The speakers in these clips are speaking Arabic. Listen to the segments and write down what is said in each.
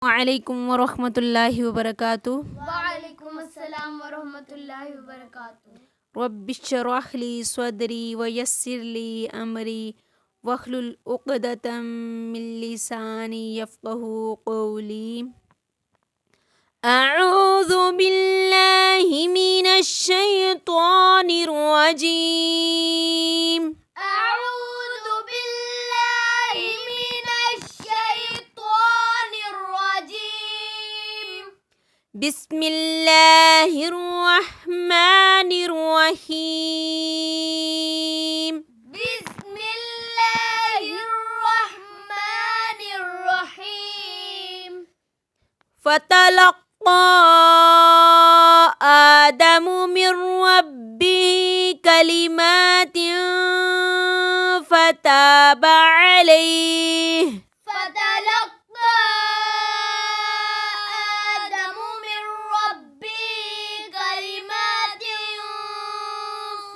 वअलैकुम वरहमतुल्लाहि वबरकातुहू। वालेकुम अस्सलाम वरहमतुल्लाहि वबरकातुहू। रब्बिश्रह ली सदरी वयस्सिर ली अमरी वहलुल उक़दतम मिन लिसानी यफ़क़हू क़ौली। अऊज़ु बिल्लाहि मिनश शैतानिर रजीम। अऊज़ु बिल्लाहि मिनश शैतानिर रजीम। बिस्मिल्लाहिर रहमानिर रहीम। बिस्मिल्लाहिर रहमानिर रहीम। फ़तलक़्क़ा आदमु मिर रब्बिही कलिमातिन फ़ताब अलैहि। فتلقى آدم من ربه كلمات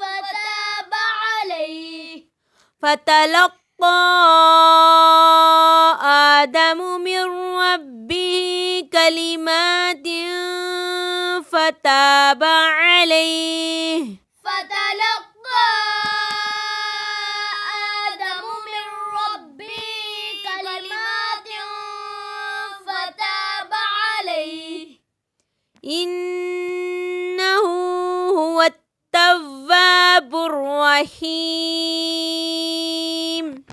فتاب عليه. فتلقى آدم من ربه كلمات فتاب عليه. فتلقى آدم من ربه كلمات فتاب عليه. إنه هو التواب الرحيم.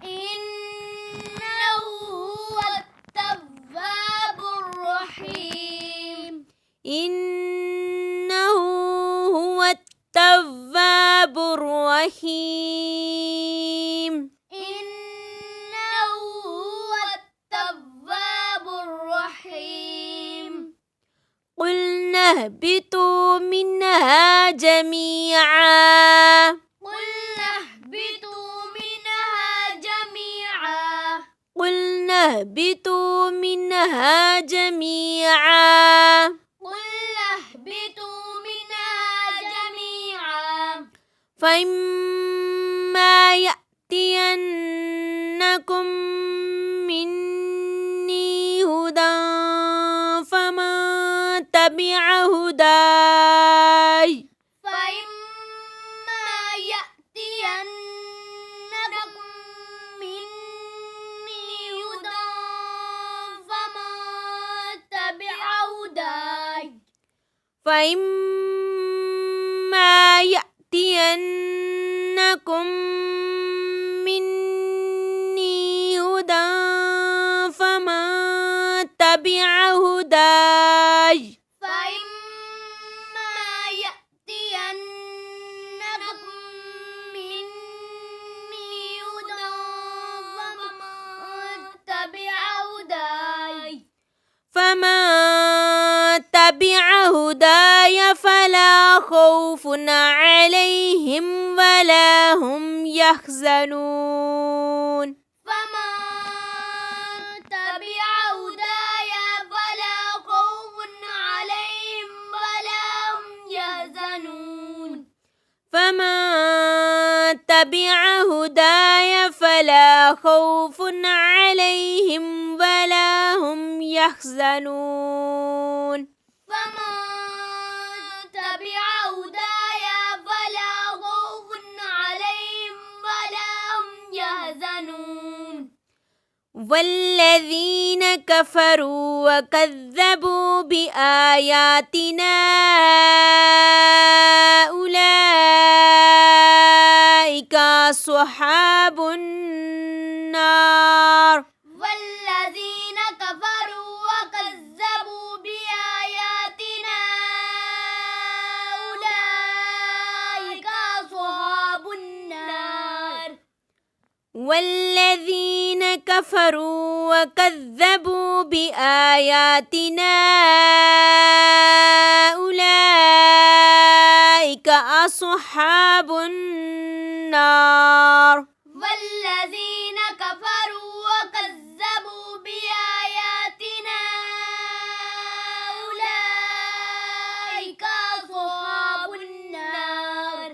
إنه هو التواب الرحيم. إنه هو التواب الرحيم. إنه هو التواب الرحيم. قلنا اهبطوا منها جميعا. قلنا اهبطوا منها جميعا. قلنا اهبطوا منها جميعا. قلنا اهبطوا منها جميعا. فإما يأتينكم مني هدى فمن تبع هداي. فإما يأتينكم مني هدى فمن تبع هداي. فإما يأتينكم مني هدى فمن تبع هداي. فإما يأتينكم مني هدى فمن تبع هداي فلا خوف عليهم ولا هم يحزنون. فمن تبع هداي فلا خوف عليهم ولا هم يحزنون. فمن تبع هداي فلا خوف عليهم ولا هم يحزنون. فمن تبع هداي فلا خوف عليهم ولا هم يحزنون. والذين كفروا وكذبوا بآياتنا أولئك أصحاب النار. والذين كفروا وكذبوا بآياتنا أولئك أصحاب النار. والذين كفروا وكذبوا بآياتنا أولئك أصحاب النار. والذين كفروا وكذبوا بآياتنا أولئك أصحاب النار.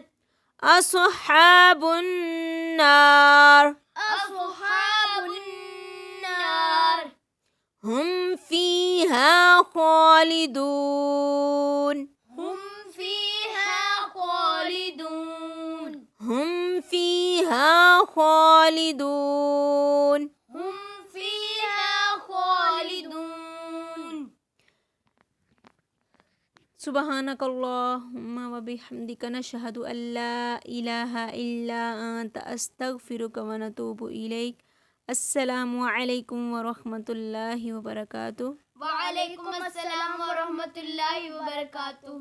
أصحاب النار. أصحاب النار. هم فيها فيها خالدون هم فيها خالدون هم فيها خالدون هم فيها خالدون سبحانك اللهم وبحمدك نشهد أن لا إله إلا أنت أستغفرك ونتوب إليك السلام عليكم ورحمة الله وبركاته وعليكم السلام ورحمة الله وبركاته